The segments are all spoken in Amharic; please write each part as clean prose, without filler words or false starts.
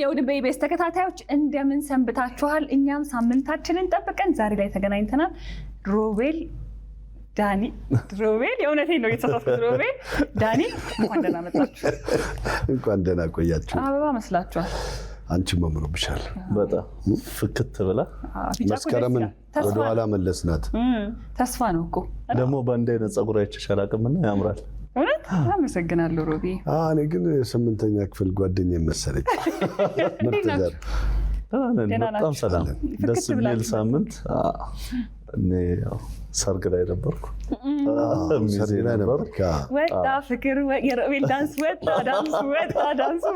የውድ ቤቤስ ተከታታዮች እንደምን ሰንብታችኋል? እኛም ሳምንታችንን ጠብቀን ዛሬ ላይ ተገናኝተናል። ሮቤል ዳኒ ሮቤል የእውነቴን ነው የተሳሳትኩት። ሮቤል ዳኒ እንኳን ደህና መጣችሁ። እንኳን ደህና ቆያችሁ። አበባ መስላችኋል። አንቺ መምሮብሻል በጣም ፍክት ብላ መስከረምን ወደ ኋላ መለስናት። ተስፋ ነው እኮ ደግሞ በአንድ አይነት ጸጉር አይተሻል አቅምና ያምራል። እውነት አመሰግናለሁ ሮቢ። እኔ ግን 8ኛ ክፍል ጓደኛዬ መሰለኝ። ምርጥ ዘር በጣም ሰላም ደስ የሚል ሳምንት። እኔ ሰርግ ላይ ነበርኩ። ሰርግ ላይ ነበርኩ። ወጣ ፍቅር የሮቤል ዳንስ ወጣ ዳንስ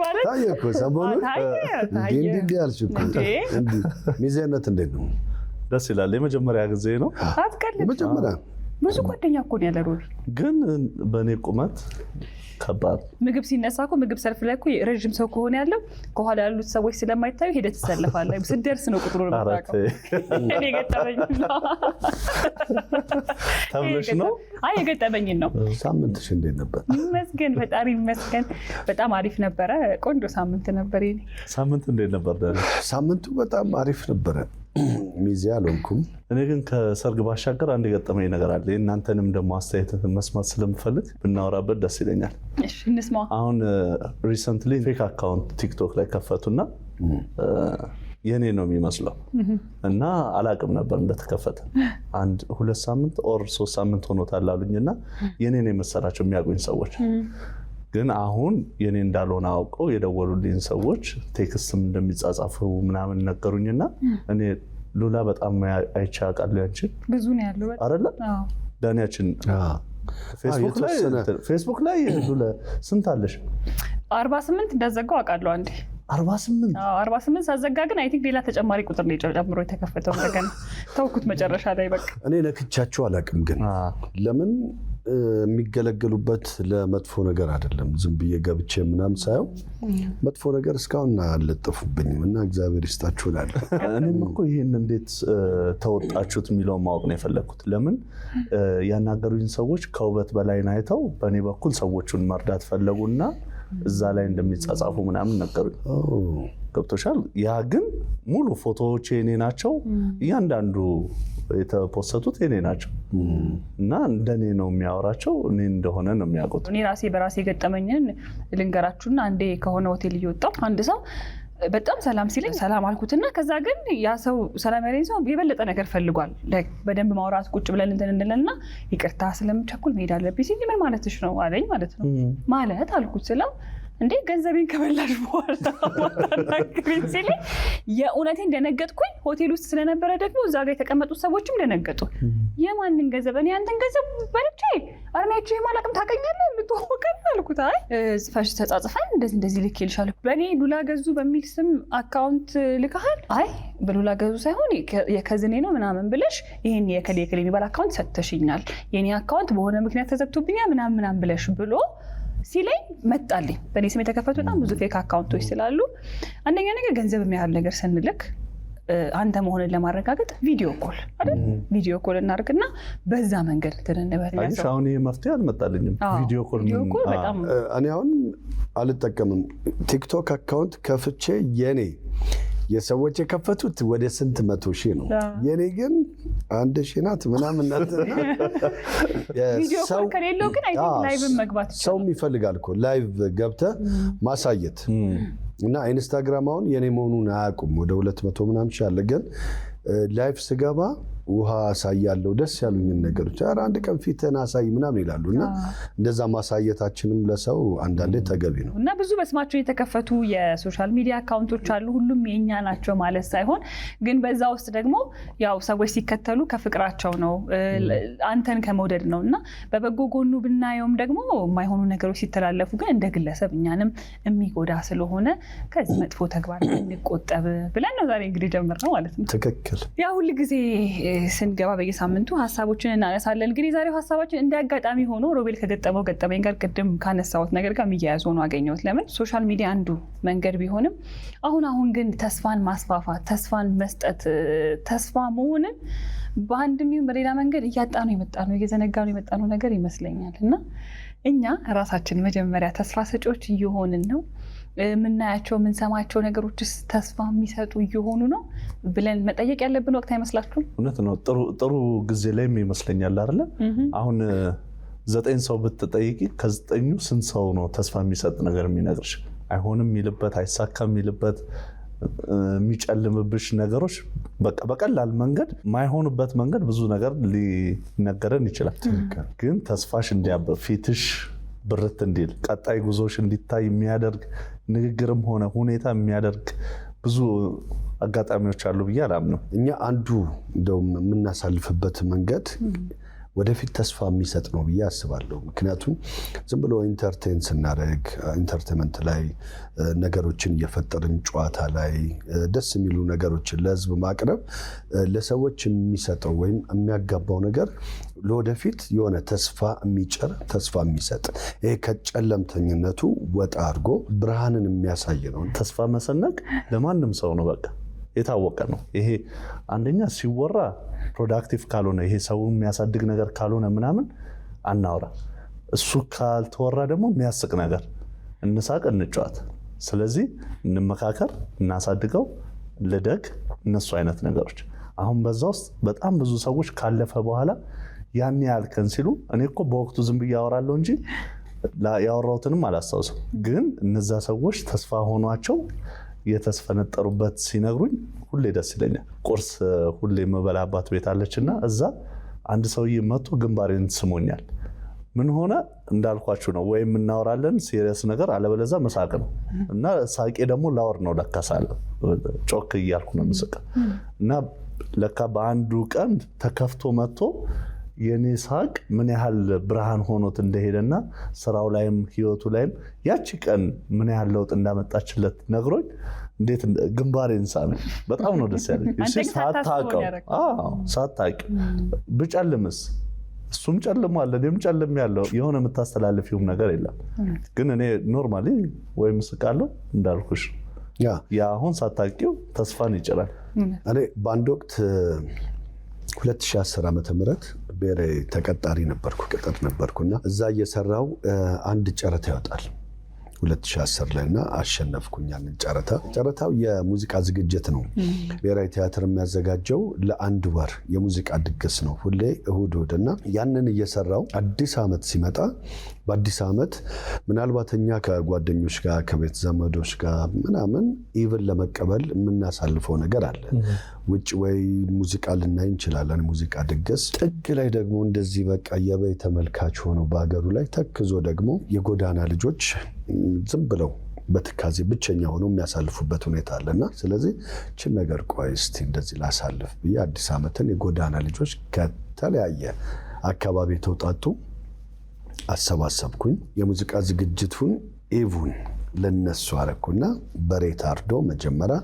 ማለት ታየ እኮ ሰሞኑን እንዲህ ያልሽ እኮ። ሚዜነት እንዴት ነው? ደስ ይላል። የመጀመሪያ ጊዜ ነው። አትቀልድ። መጀመሪያ ብዙ ጓደኛ እኮ ነው ያለ ሮቢ። ግን በእኔ ቁመት ከባድ ምግብ ሲነሳ እኮ ምግብ ሰልፍ ላይ እኮ ረጅም ሰው ከሆነ ያለው ከኋላ ያሉት ሰዎች ስለማይታዩ ሄደህ ትሰለፋለህ። ስደርስ ነው ቁጥሩን የምታውቀው። እኔ ገጠመኝ ነው ተብለሽ ነው? አይ የገጠመኝን ነው። ሳምንትሽ እንዴት ነበር? ይመስገን ፈጣሪ ይመስገን። በጣም አሪፍ ነበረ። ቆንጆ ሳምንት ነበር። ይሄ ሳምንት እንዴት ነበር ዳኒ? ሳምንቱ በጣም አሪፍ ነበረ። ሚዜ አልሆንኩም። እኔ ግን ከሰርግ ባሻገር አንድ የገጠመኝ ነገር አለ። እናንተንም ደግሞ አስተያየትን መስማት ስለምፈልግ ብናወራበት ደስ ይለኛል። እሺ እንስማ። አሁን ሪሰንትሊ ፌክ አካውንት ቲክቶክ ላይ ከፈቱና የኔ ነው የሚመስለው እና አላቅም ነበር እንደተከፈተ። 1-2 ሳምንት ኦር 3 ሳምንት ሆኖታል አሉኝና የኔ ነው የመሰላቸው የሚያውቁኝ ሰዎች። ግን አሁን የኔ እንዳልሆነ አውቀው የደወሉልኝ ሰዎች ቴክስትም እንደሚጻጻፉ ምናምን ነገሩኝና እኔ ሉላ በጣም አይቼ አውቃለሁ። ያንቺን ብዙ ነው ያለው አይደለ? ዳኒያችን ፌስቡክ ላይ ሉላ ስንት አለሽ? 48 እንዳዘጋው አውቃለሁ። አንዴ 48 ሳዘጋ ግን አይ ቲንክ ሌላ ተጨማሪ ቁጥር ነው ጨምሮ የተከፈተው። እንደገና ተውኩት መጨረሻ ላይ በቃ። እኔ ነክቻቸው አላውቅም። ግን ለምን የሚገለገሉበት ለመጥፎ ነገር አይደለም። ዝም ብዬ ገብቼ ምናምን ሳየው መጥፎ ነገር እስካሁን አልለጠፉብኝም እና እግዚአብሔር ይስጣችሁ እላለሁ። እኔም እኮ ይሄን እንዴት ተወጣችሁት የሚለውን ማወቅ ነው የፈለግኩት። ለምን ያናገሩኝ ሰዎች ከውበት በላይ አይተው በእኔ በኩል ሰዎቹን መርዳት ፈለጉና እዛ ላይ እንደሚጻጻፉ ምናምን ነገሩኝ። ገብቶሻል? ያ ግን ሙሉ ፎቶዎች የኔ ናቸው። እያንዳንዱ የተፖስተቱት የኔ ናቸው እና እንደኔ ነው የሚያወራቸው። እኔ እንደሆነ ነው የሚያውቁት። እኔ ራሴ በራሴ ገጠመኝን ልንገራችሁና አንዴ ከሆነ ሆቴል እየወጣሁ አንድ ሰው በጣም ሰላም ሲለኝ ሰላም አልኩትና ከዛ ግን ያ ሰው ሰላም ያለኝ ሰው የበለጠ ነገር ፈልጓል። በደንብ ማውራት ቁጭ ብለን እንልና ይቅርታ ስለምቸኩል መሄድ አለብኝ ሲል ምን ማለትሽ ነው አለኝ። ማለት ነው ማለት አልኩት ስለው እንዴ ገንዘቤን ከበላሽ በኋላ ማታናግሪኝ ሲለኝ የእውነቴን እንደነገጥኩኝ። ሆቴል ውስጥ ስለነበረ ደግሞ እዛ ጋር የተቀመጡት ሰዎችም ደነገጡ። የማንን ገንዘብ? እኔ አንተን ገንዘብ በልቼ አርሜያችሁ የማላቅም ታውቀኛለህ የምትወቀን አልኩት። አይ ጽፈሽ ተጻጽፈን እንደዚህ ልክ ይልሻል። በእኔ ሉላ ገዙ በሚል ስም አካውንት ልከሃል? አይ በሉላ ገዙ ሳይሆን የከዝኔ ነው ምናምን ብለሽ ይሄን የከሌ የሚባል አካውንት ሰጥተሽኛል፣ የኔ አካውንት በሆነ ምክንያት ተዘግቶብኛል ምናምን ብለሽ ብሎ ሲለኝ መጣልኝ። በእኔ ስም የተከፈቱ በጣም ብዙ ፌክ አካውንቶች ስላሉ አንደኛ ነገር ገንዘብ የሚያህል ነገር ስንልክ አንተ መሆንን ለማረጋገጥ ቪዲዮ ኮል እናርግና በዛ መንገድ ትንነበርኛል። አሁን ይሄ መፍትሄ አልመጣልኝም። ቪዲዮ ኮል በጣም እኔ አሁን አልጠቀምም። ቲክቶክ አካውንት ከፍቼ የኔ የሰዎች የከፈቱት ወደ ስንት 100 ሺህ ነው። የኔ ግን 1 ሺህ ናት ምናምን ናት። ቪዲዮ ኮል ከሌለው ግን አይ ቲንክ ላይቭ መግባት ሰው ይፈልጋል እኮ ላይቭ ገብተህ ማሳየት እና ኢንስታግራም አሁን የኔ መሆኑን አያውቁም። ወደ 200 ምናምን ሺህ አለ። ግን ላይቭ ስገባ ውሃ አሳያለሁ ደስ ያሉኝን ነገሮች ኧረ አንድ ቀን ፊትህን አሳይ ምናምን ይላሉ። እና እንደዛ ማሳየታችንም ለሰው አንዳንዴ ተገቢ ነው። እና ብዙ በስማቸው የተከፈቱ የሶሻል ሚዲያ አካውንቶች አሉ። ሁሉም የኛ ናቸው ማለት ሳይሆን ግን በዛ ውስጥ ደግሞ ያው ሰዎች ሲከተሉ ከፍቅራቸው ነው አንተን ከመውደድ ነው። እና በበጎ ጎኑ ብናየውም ደግሞ የማይሆኑ ነገሮች ሲተላለፉ ግን እንደ ግለሰብ እኛንም የሚጎዳ ስለሆነ ከዚህ መጥፎ ተግባር እንቆጠብ ብለን ነው ዛሬ እንግዲህ ጀምረው ማለት ነው። ትክክል። ያ ሁሉ ጊዜ ስንገባ በየሳምንቱ ሀሳቦችን እናነሳለን። እንግዲህ ዛሬው ሀሳባችን እንዳጋጣሚ ሆኖ ሮቤል ከገጠመው ገጠመኝ ጋር ቅድም ካነሳሁት ነገር ጋር የሚያያዝ ሆኖ አገኘሁት። ለምን ሶሻል ሚዲያ አንዱ መንገድ ቢሆንም አሁን ግን ተስፋን ማስፋፋት፣ ተስፋን መስጠት፣ ተስፋ መሆንን በአንድም ይሁን በሌላ መንገድ እያጣነው የመጣነው እየዘነጋነው የመጣነው ነገር ይመስለኛል። እና እኛ ራሳችን መጀመሪያ ተስፋ ሰጪዎች እየሆንን ነው የምናያቸው የምንሰማቸው ነገሮችስ ተስፋ የሚሰጡ እየሆኑ ነው ብለን መጠየቅ ያለብን ወቅት አይመስላችሁም? እውነት ነው። ጥሩ ጊዜ ላይም ይመስለኛል አይደለ? አሁን 9 ሰው ብትጠይቂ ከ9ኙ ስንት ሰው ነው ተስፋ የሚሰጥ ነገር የሚነግርሽ? አይሆንም የሚልበት፣ አይሳካም የሚልበት፣ የሚጨልምብሽ ነገሮች በቃ በቀላል መንገድ ማይሆንበት መንገድ ብዙ ነገር ሊነገረን ይችላል። ግን ተስፋሽ እንዲያበብ ፊትሽ ብርት እንዲል ቀጣይ ጉዞሽ እንዲታይ የሚያደርግ ንግግርም ሆነ ሁኔታ የሚያደርግ ብዙ አጋጣሚዎች አሉ ብዬ አላምነው። እኛ አንዱ እንደውም የምናሳልፍበት መንገድ ወደፊት ተስፋ የሚሰጥ ነው ብዬ አስባለሁ። ምክንያቱም ዝም ብሎ ኢንተርቴን ስናደርግ ኢንተርቴንመንት ላይ ነገሮችን እየፈጠርን ጨዋታ ላይ ደስ የሚሉ ነገሮችን ለህዝብ ማቅረብ ለሰዎች የሚሰጠው ወይም የሚያጋባው ነገር ለወደፊት የሆነ ተስፋ የሚጭር ተስፋ የሚሰጥ ይሄ ከጨለምተኝነቱ ወጣ አድርጎ ብርሃንን የሚያሳይ ነው። ተስፋ መሰነቅ ለማንም ሰው ነው በቃ የታወቀ ነው። ይሄ አንደኛ ሲወራ ፕሮዳክቲቭ ካልሆነ ይሄ ሰው የሚያሳድግ ነገር ካልሆነ ምናምን አናወራ። እሱ ካልተወራ ደግሞ የሚያስቅ ነገር እንሳቅ፣ እንጫወት። ስለዚህ እንመካከር፣ እናሳድገው፣ ልደግ፣ እነሱ አይነት ነገሮች። አሁን በዛ ውስጥ በጣም ብዙ ሰዎች ካለፈ በኋላ ያን ያልከን ሲሉ እኔ እኮ በወቅቱ ዝም ብዬ አወራለሁ እንጂ ያወራሁትንም አላስታውስም። ግን እነዛ ሰዎች ተስፋ ሆኗቸው የተስፈነጠሩበት ሲነግሩኝ ሁሌ ደስ ይለኛል። ቁርስ ሁሌ የምበላባት ቤት አለችና እዛ አንድ ሰውዬ መጥቶ ግንባሬን ስሞኛል። ምን ሆነ እንዳልኳችሁ ነው። ወይም እናወራለን ሲሪየስ ነገር፣ አለበለዚያ መሳቅ ነው። እና ሳቄ ደግሞ ላወር ነው ለካሳለ ጮክ እያልኩ ነው የምስቀው። እና ለካ በአንዱ ቀን ተከፍቶ መጥቶ የኔ ሳቅ ምን ያህል ብርሃን ሆኖት እንደሄደና ስራው ላይም ህይወቱ ላይም ያቺ ቀን ምን ያህል ለውጥ እንዳመጣችለት ነግሮኝ እንዴት ግንባሬን ሳመኝ። በጣም ነው ደስ ያለኝ። ሳታውቂው ብጨልምስ እሱም ጨልሟል እኔም ጨልሜያለሁ። የሆነ የምታስተላልፊውም ነገር የለም። ግን እኔ ኖርማሊ ወይም ስቃለሁ እንዳልኩሽ ያ አሁን ሳታውቂው ተስፋን ይጭራል። እኔ በአንድ ወቅት 2010 ዓመተ ምህረት ብሔራዊ ተቀጣሪ ነበርኩ፣ ቅጥር ነበርኩና እዛ እየሰራው አንድ ጨረታ ይወጣል 2010 ላይና አሸነፍኩኝ ያንን ጨረታ። ጨረታው የሙዚቃ ዝግጅት ነው። ብሔራዊ ቲያትር የሚያዘጋጀው ለአንድ ወር የሙዚቃ ድግስ ነው ሁሌ እሁድ እና ያንን እየሰራው አዲስ ዓመት ሲመጣ በአዲስ ዓመት ምናልባት እኛ ከጓደኞች ጋር ከቤት ዘመዶች ጋር ምናምን ኢቭን ለመቀበል የምናሳልፈው ነገር አለ። ውጭ ወይ ሙዚቃ ልናይ እንችላለን፣ ሙዚቃ ድግስ። ጥግ ላይ ደግሞ እንደዚህ በቃ የበይ ተመልካች ሆኖ በሀገሩ ላይ ተክዞ ደግሞ የጎዳና ልጆች ዝም ብለው በትካዜ ብቸኛ ሆነው የሚያሳልፉበት ሁኔታ አለና ስለዚህ እቺን ነገር ቆይ እስቲ እንደዚህ ላሳልፍ ብዬ አዲስ ዓመትን የጎዳና ልጆች ከተለያየ አካባቢ ተውጣጡ አሰባሰብኩኝ። የሙዚቃ ዝግጅቱን ኢቭን ለነሱ አረኩና በሬ ታርዶ መጀመሪያ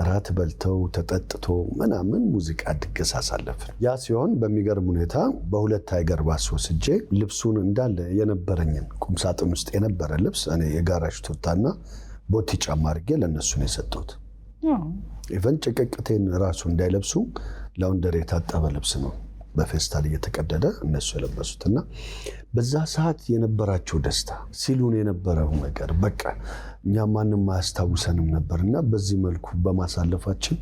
ራት በልተው ተጠጥቶ ምናምን ሙዚቃ ድግስ አሳለፍን። ያ ሲሆን በሚገርም ሁኔታ በሁለት ታይገር ባስ ወስጄ ልብሱን እንዳለ የነበረኝን ቁምሳጥን ውስጥ የነበረ ልብስ እኔ የጋራዥ ቱታና ቦቲ ጫማ አድርጌ ለነሱ ነው የሰጠሁት። ኢቨን ጭቅቅቴን ራሱ እንዳይለብሱ ላውንደር የታጠበ ልብስ ነው በፌስታል እየተቀደደ እነሱ የለበሱትና በዛ ሰዓት የነበራቸው ደስታ ሲሉን የነበረው ነገር በቃ እኛ ማንም አያስታውሰንም ነበርና በዚህ መልኩ በማሳለፋችን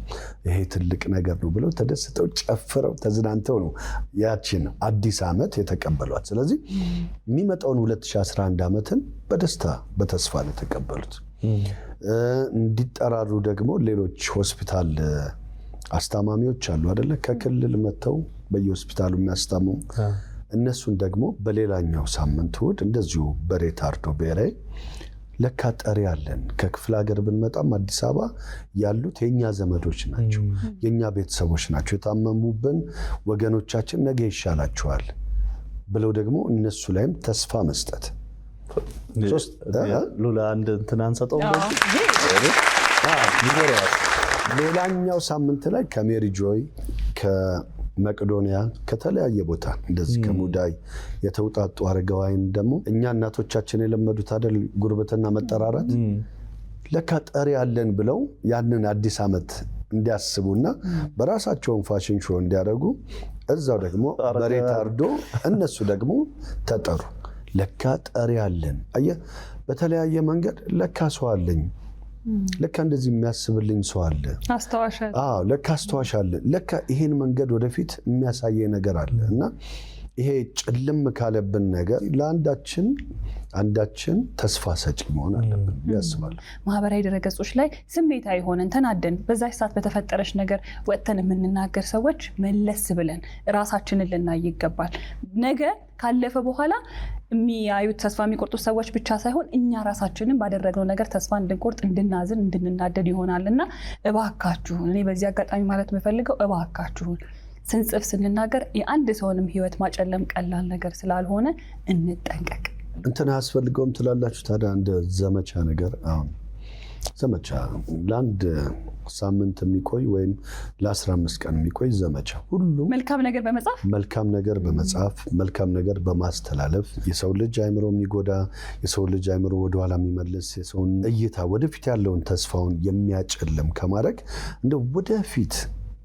ይሄ ትልቅ ነገር ነው ብለው ተደስተው ጨፍረው ተዝናንተው ነው ያቺን አዲስ ዓመት የተቀበሏት። ስለዚህ የሚመጣውን 2011 ዓመትን በደስታ በተስፋ ነው የተቀበሉት። እንዲጠራሩ ደግሞ ሌሎች ሆስፒታል አስታማሚዎች አሉ አይደለ? ከክልል መጥተው በየሆስፒታሉ የሚያስታምሙ እነሱን ደግሞ በሌላኛው ሳምንት እሑድ እንደዚሁ በሬ ታርዶ ብሔራዊ ለካ ጠሪ አለን። ከክፍለ ሀገር ብንመጣም አዲስ አበባ ያሉት የኛ ዘመዶች ናቸው፣ የኛ ቤተሰቦች ናቸው። የታመሙብን ወገኖቻችን ነገ ይሻላቸዋል ብለው ደግሞ እነሱ ላይም ተስፋ መስጠት። ሉላ አንድ እንትን አንሰጠው። ሌላኛው ሳምንት ላይ ከሜሪ ጆይ ከመቄዶንያ ከተለያየ ቦታ እንደዚህ ከሙዳይ የተውጣጡ አረጋውያን ደግሞ እኛ እናቶቻችን የለመዱት አይደል ጉርብትና መጠራራት፣ ለካ ጠሪ ያለን ብለው ያንን አዲስ ዓመት እንዲያስቡና በራሳቸውን ፋሽን ሾው እንዲያደርጉ እዛው ደግሞ በሬ ታርዶ እነሱ ደግሞ ተጠሩ። ለካ ጠሪ ያለን አየህ፣ በተለያየ መንገድ ለካ ሰው አለኝ ለካ እንደዚህ የሚያስብልኝ ሰው አለ፣ ለካ አስተዋሽ አለ፣ ለካ ይሄን መንገድ ወደፊት የሚያሳየኝ ነገር አለ። እና ይሄ ጭልም ካለብን ነገር ለአንዳችን ተስፋ ሰጪ መሆን አለብን ያስባል። ማህበራዊ ድረገጾች ላይ ስሜታዊ ሆነን ተናደን በዛች ሰዓት በተፈጠረች ነገር ወጥተን የምንናገር ሰዎች መለስ ብለን ራሳችንን ልናይ ይገባል። ነገ ካለፈ በኋላ የሚያዩት ተስፋ የሚቆርጡት ሰዎች ብቻ ሳይሆን እኛ ራሳችንን ባደረግነው ነገር ተስፋ እንድንቆርጥ፣ እንድናዝን፣ እንድንናደድ ይሆናልና እባካችሁን እኔ በዚህ አጋጣሚ ማለት የምፈልገው እባካችሁን ስንጽፍ ስንናገር የአንድ ሰውንም ህይወት ማጨለም ቀላል ነገር ስላልሆነ እንጠንቀቅ። እንትን አያስፈልገውም ትላላችሁ ታዲያ እንደ ዘመቻ ነገር? አሁን ዘመቻ ለአንድ ሳምንት የሚቆይ ወይም ለ15 ቀን የሚቆይ ዘመቻ፣ ሁሉም መልካም ነገር በመጻፍ መልካም ነገር በማስተላለፍ የሰው ልጅ አይምሮ የሚጎዳ የሰው ልጅ አይምሮ ወደኋላ የሚመልስ የሰውን እይታ ወደፊት ያለውን ተስፋውን የሚያጨልም ከማድረግ እንደ ወደፊት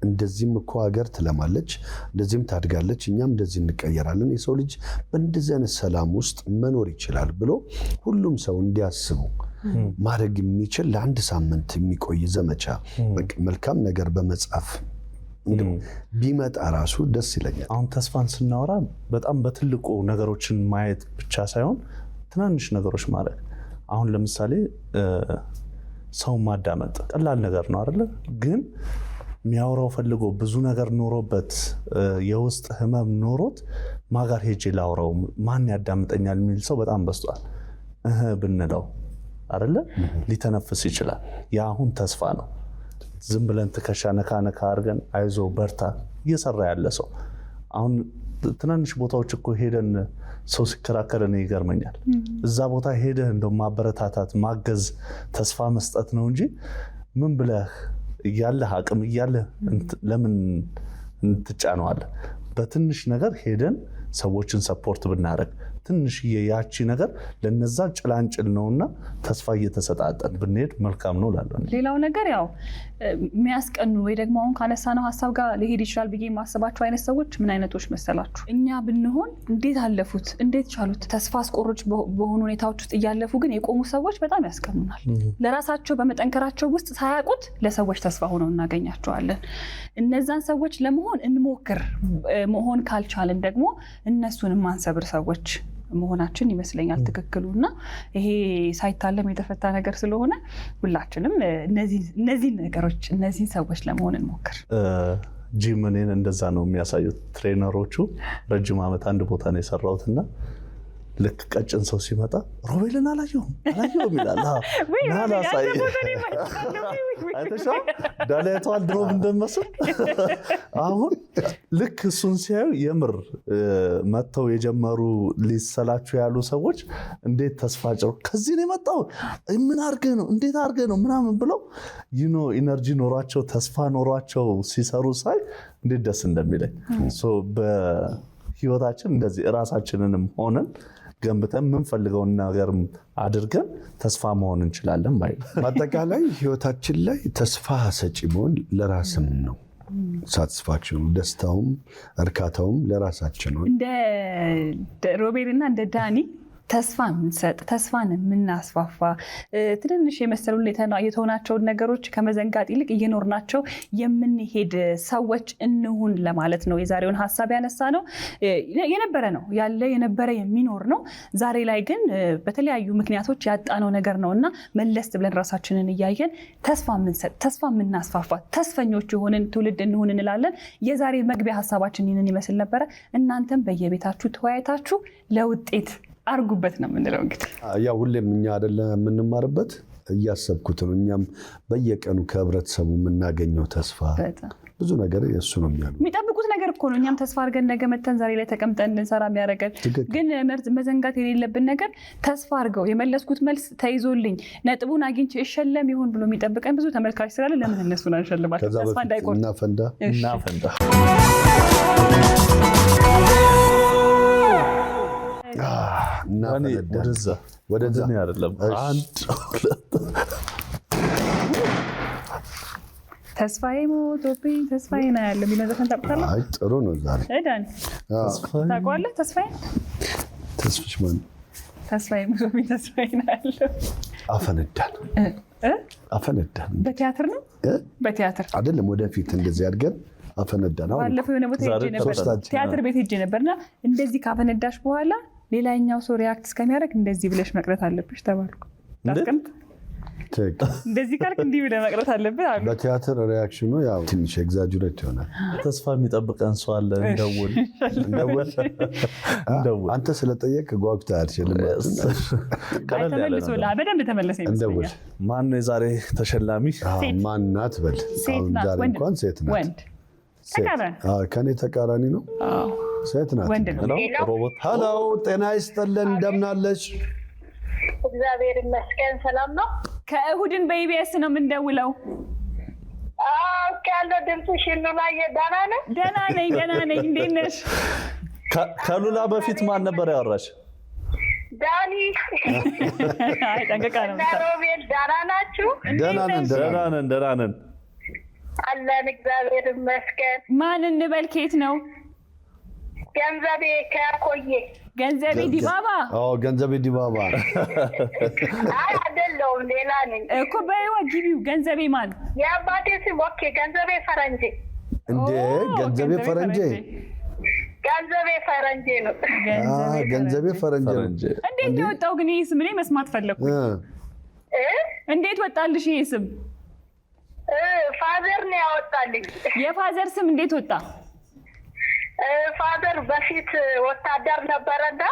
እንደዚህም እኮ ሀገር ትለማለች፣ እንደዚህም ታድጋለች፣ እኛም እንደዚህ እንቀየራለን፣ የሰው ልጅ በእንደዚህ አይነት ሰላም ውስጥ መኖር ይችላል ብሎ ሁሉም ሰው እንዲያስቡ ማድረግ የሚችል ለአንድ ሳምንት የሚቆይ ዘመቻ መልካም ነገር በመጻፍ ቢመጣ ራሱ ደስ ይለኛል። አሁን ተስፋን ስናወራ በጣም በትልቁ ነገሮችን ማየት ብቻ ሳይሆን ትናንሽ ነገሮች ማድረግ። አሁን ለምሳሌ ሰው ማዳመጥ ቀላል ነገር ነው አይደለ? ግን የሚያወራው ፈልጎ ብዙ ነገር ኖሮበት የውስጥ ህመም ኖሮት ማጋር ሄጄ ላውራው ማን ያዳምጠኛል የሚል ሰው በጣም በዝቷል። ብንለው አይደለ ሊተነፍስ ይችላል። ያ አሁን ተስፋ ነው። ዝም ብለን ትከሻ ነካ ነካ አድርገን አይዞ በርታ እየሰራ ያለ ሰው አሁን ትናንሽ ቦታዎች እኮ ሄደን ሰው ሲከራከር እኔ ይገርመኛል። እዛ ቦታ ሄደህ እንደው ማበረታታት፣ ማገዝ፣ ተስፋ መስጠት ነው እንጂ ምን ብለህ እያለህ አቅም እያለህ ለምን እንትጫነዋለህ? በትንሽ ነገር ሄደን ሰዎችን ሰፖርት ብናደርግ ትንሽዬ ያቺ ነገር ለነዛ ጭላንጭል ነውና ተስፋ እየተሰጣጠን ብንሄድ መልካም ነው እላለሁ። ሌላው ነገር ያው የሚያስቀኑ ወይ ደግሞ አሁን ካነሳነው ሀሳብ ጋር ሊሄድ ይችላል ብዬ የማስባቸው አይነት ሰዎች ምን አይነቶች መሰላችሁ? እኛ ብንሆን እንዴት አለፉት፣ እንዴት ቻሉት፣ ተስፋ አስቆሮች በሆኑ ሁኔታዎች ውስጥ እያለፉ ግን የቆሙ ሰዎች በጣም ያስቀኑናል። ለራሳቸው በመጠንከራቸው ውስጥ ሳያውቁት ለሰዎች ተስፋ ሆነው እናገኛቸዋለን። እነዛን ሰዎች ለመሆን እንሞክር። መሆን ካልቻልን ደግሞ እነሱን ማንሰብር ሰዎች መሆናችን ይመስለኛል ትክክሉ። እና ይሄ ሳይታለም የተፈታ ነገር ስለሆነ ሁላችንም እነዚህን ነገሮች እነዚህን ሰዎች ለመሆን እንሞክር። ጂም እኔን እንደዛ ነው የሚያሳዩት ትሬነሮቹ። ረጅም ዓመት አንድ ቦታ ነው የሰራሁትና ልክ ቀጭን ሰው ሲመጣ ሮቤልን አላየሁም ይላል። ናላሳይ አይተሻል ዳላይቷል ድሮብ እንደመስል። አሁን ልክ እሱን ሲያዩ የምር መጥተው የጀመሩ ሊሰላችሁ ያሉ ሰዎች እንዴት ተስፋቸው ከዚህ ነው የመጣው ምን አድርገህ ነው እንዴት አድርገህ ነው ምናምን ብለው ኢነርጂ ኖሯቸው ተስፋ ኖሯቸው ሲሰሩ ሳይ እንዴት ደስ እንደሚለኝ። በህይወታችን እንደዚህ እራሳችንንም ሆነን ገንብተን የምንፈልገውን ነገር አድርገን ተስፋ መሆን እንችላለን ባይ። በአጠቃላይ ህይወታችን ላይ ተስፋ ሰጪ መሆን ለራስም ነው። ሳቲስፋክሽኑ ደስታውም እርካታውም ለራሳችን ነው። እንደ ሮቤልና እንደ ዳኒ ተስፋ የምንሰጥ ተስፋን የምናስፋፋ ትንንሽ የመሰሉ የተሆናቸውን ነገሮች ከመዘንጋት ይልቅ እየኖርናቸው የምንሄድ ሰዎች እንሁን ለማለት ነው የዛሬውን ሀሳብ ያነሳ ነው። የነበረ ነው ያለ የነበረ የሚኖር ነው። ዛሬ ላይ ግን በተለያዩ ምክንያቶች ያጣነው ነገር ነው እና መለስ ብለን ራሳችንን እያየን ተስፋ የምንሰጥ ተስፋ የምናስፋፋ ተስፈኞች የሆንን ትውልድ እንሁን እንላለን። የዛሬ መግቢያ ሀሳባችን ይህንን ይመስል ነበረ። እናንተም በየቤታችሁ ተወያይታችሁ ለውጤት አርጉበት ነው የምንለው። እንግዲህ ያ ሁሌም እኛ አይደለ የምንማርበት እያሰብኩት ነው። እኛም በየቀኑ ከህብረተሰቡ የምናገኘው ተስፋ ብዙ ነገር የሱ ነው የሚጠብቁት ነገር እኮ ነው። እኛም ተስፋ አድርገን ነገ መተን ዛሬ ላይ ተቀምጠን እንሰራ የሚያደርገን ግን መዘንጋት የሌለብን ነገር ተስፋ አድርገው የመለስኩት መልስ ተይዞልኝ ነጥቡን አግኝቼ እሸለም ይሆን ብሎ የሚጠብቀን ብዙ ተመልካች ስላለ ለምን እነሱን አንሸልማቸው? ተስፋ እንዳይቆርጥ እናፈንዳ። ወደዛ አይደለም ተስፋዬ ሞቶብኝ ተስፋዬ ነው ያለው የሚለው ዘፈን ታውቃለህ? አይ ጥሩ ነው። ዛሬ እዳን ታውቀዋለህ? ተስፋዬ ተስፍሽ ማን ተስፋዬ ሞቶብኝ ተስፋዬ ነው ያለው አፈነዳን በቲያትር ነው በቲያትር አይደለም ወደፊት እንደዚህ አድርገን አፈነዳን ባለፈው የሆነ ቦታ ሄጄ ነበር ቲያትር ቤት ሄጄ ነበርና እንደዚህ ካፈነዳሽ በኋላ ሌላኛው ሰው ሪአክት እስከሚያደርግ እንደዚህ ብለሽ መቅረት አለብሽ ተባልኩ ታስቀምጥ እንደዚህ ካልክ እንዲህ ብለህ መቅረት አለብህ አሉ በቲያትር ሪአክሽኑ ያው ትንሽ ኤግዛጀሬት ይሆናል ተስፋ የሚጠብቀን ሰው አለ እንደውል አንተ ስለጠየቅ ጓጉተህ አይደለም በደንብ ተመለሰ እንደውል ማን ነው የዛሬ ተሸላሚ ማን ናት በል አሁን ዛሬ እንኳን ሴት ናት ወንድ ከኔ ተቃራኒ ነው ሴት ናት ሮቦት ሄሎ ጤና ይስጥልን እንደምናለሽ እግዚአብሔር ይመስገን ሰላም ነው ከእሁድን በኢቢኤስ ነው የምንደውለው ያለው ድምፅሽን ላይ ደህና ነኝ እንዴት ነሽ ከሉላ በፊት ማን ነበር ያወራሽ ዳኒ ጠንቀቃ ነው ሮቤል ደህና ናችሁ ደህና ነን አለን እግዚአብሔር ይመስገን ማን እንበል ከየት ነው ገንዘቤ ከያቆየ ገንዘቤ ዲባባ ገንዘቤ ዲባባ አይደለም ሌላ ነኝ እኮ በህይወት ግቢው ገንዘቤ ማን የአባቴ ስም ኦኬ ገንዘቤ ፈረንጄ እንዴ ገንዘቤ ፈረንጄ ነው ገንዘቤ ፈረንጄ እንዴት ነው ወጣው ግን ይሄ ስም እኔ መስማት ፈለኩ እንዴት ወጣልሽ ይሄ ስም ፋዘር ነው ያወጣልኝ የፋዘር ስም እንዴት ወጣ ፋዘር በፊት ወታደር ነበረና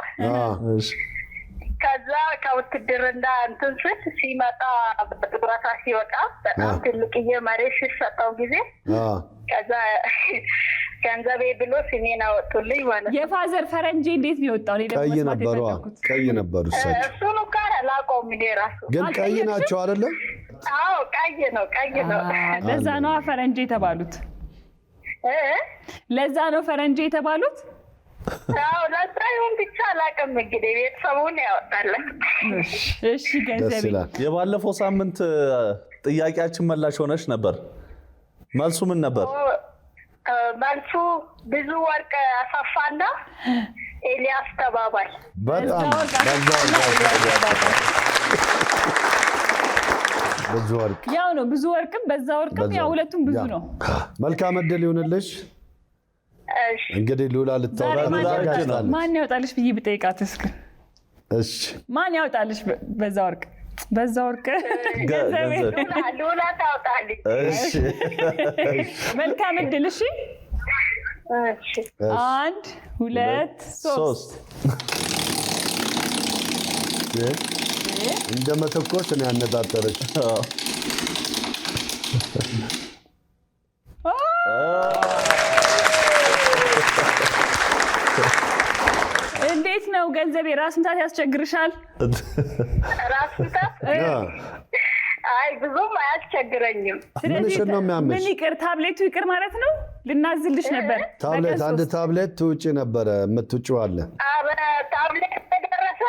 ከዛ ከውትድርና እንትን ስል ሲመጣ በጥራታ ሲወጣ በጣም ትልቅዬ መሬት ሲሰጠው ጊዜ ከዛ ገንዘቤ ብሎ ስሜን አወጡልኝ ማለት ነው የፋዘር ፈረንጄ እንዴት ነው የወጣው ቀይ ነበሩ እሱን ጋር አላውቀውም እኔ እራሱ ግን ቀይ ናቸው አይደለ አዎ ቀይ ነው ለዛ ነው ፈረንጄ የተባሉት ለዛ ነው ፈረንጄ የተባሉት አዎ ለዛ ይሁን ብቻ አላውቅም እንግዲህ ቤተሰቡን ያወጣለን እሺ ገንዘቤ የባለፈው ሳምንት ጥያቄያችን መላሽ ሆነሽ ነበር መልሱ ምን ነበር መልሱ ብዙ ወርቅ አሰፋና ኤልያስ ተባባል በጣም ብዙ ወርቅ ያው ነው ብዙ ወርቅም በዛ ወርቅም ያው ሁለቱም ብዙ ነው መልካም እድል ይሁንልሽ እንግዲህ ሉላ ልታወራ ማን ያወጣልሽ ብዬ ብጠይቃት እስኪ እሺ ማን ያወጣልሽ በዛ ወርቅ ሉላ ታወጣልኝ እሺ መልካም እድል እሺ 1 2 3 እንደ መተኮስ ነው ያነጣጠረች እንዴት ነው ገንዘቤ ራስ ምታት ያስቸግርሻል ራስ ምታት አይ ብዙም አያስቸግረኝም ስለዚህ ምን ይቅር ታብሌቱ ይቅር ማለት ነው ልናዝልሽ ነበር አንድ ታብሌት ውጪ ነበር የምትውጪው አለ አረ ታብሌት ተደረሰ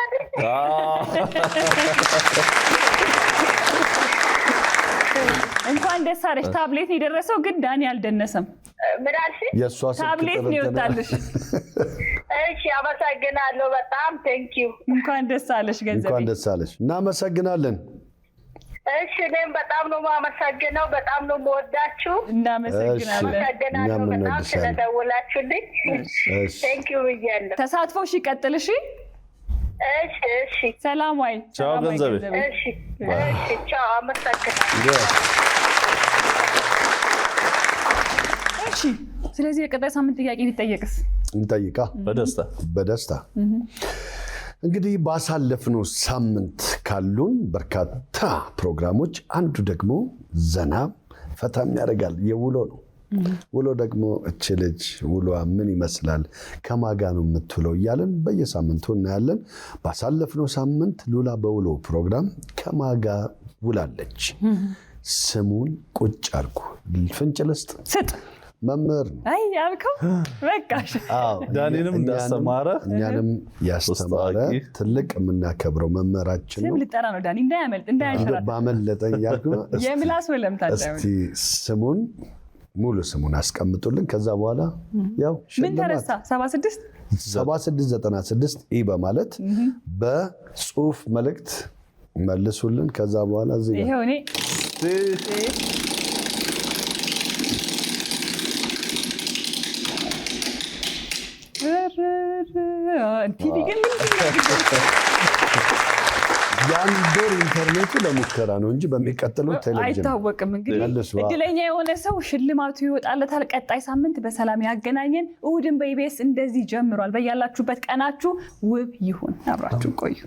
እንኳን ደስ አለሽ ታብሌት ነው የደረሰው ግን ዳኒ አልደነሰም ምራሽ የሷ ታብሌት ነው ይወጣልሽ እሺ አመሰግናለሁ በጣም ቴንኪው እንኳን ደስ አለሽ ገንዘቤ እንኳን ደስ አለሽ እናመሰግናለን እሺ እኔም በጣም ነው የማመሰግነው በጣም ነው የምወዳችሁ እናመሰግናለን በጣም ስለደወላችሁልኝ ቴንኪው ብያለሁ ተሳትፎሽ ይቀጥል እሺ እሺ ሰላም ዋይ ቻው ገንዘቤ እሺ ቻው አመሰግናለሁ እሺ ስለዚህ የቀጣይ ሳምንት ጥያቄ ሊጠየቅስ እንጠይቃ በደስታ እንግዲህ ባሳለፍነው ሳምንት ካሉን በርካታ ፕሮግራሞች አንዱ ደግሞ ዘና ፈታም ያደርጋል የውሎ ነው ውሎ ደግሞ እቺ ልጅ ውሏ ምን ይመስላል ከማጋ ነው የምትውለው እያለን በየሳምንቱ እናያለን ባሳለፍነው ሳምንት ሉላ በውሎ ፕሮግራም ከማጋ ውላለች ስሙን ቁጭ አድርጉ ፍንጭ ልስጥ ስጥ መምህር አይ ያልከው በቃሽ ዳኒንም እንዳስተማረ እኛንም ያስተማረ ትልቅ የምናከብረው መምህራችን ነው ስም ልጠራ ነው ዳኒ እንዳያንሸራት ባመለጠኝ ያልኩ የምላስ ወለምታ እስቲ ስሙን ሙሉ ስሙን አስቀምጡልን ከዛ በኋላ ያው ምን ተረሳ 76 7696 ኢ በማለት በጽሁፍ መልእክት መልሱልን። ከዛ በኋላ እዚህ ጋር ይሄው እኔ የአንድ ወር ኢንተርኔቱ ለሙከራ ነው እንጂ በሚቀጥለው ቴሌቪዥን አይታወቅም። እንግዲህ እድለኛ የሆነ ሰው ሽልማቱ ይወጣለታል። ቀጣይ ሳምንት በሰላም ያገናኘን። እሑድን በኢቢኤስ እንደዚህ ጀምሯል። በያላችሁበት ቀናችሁ ውብ ይሁን። አብራችሁ ቆዩ።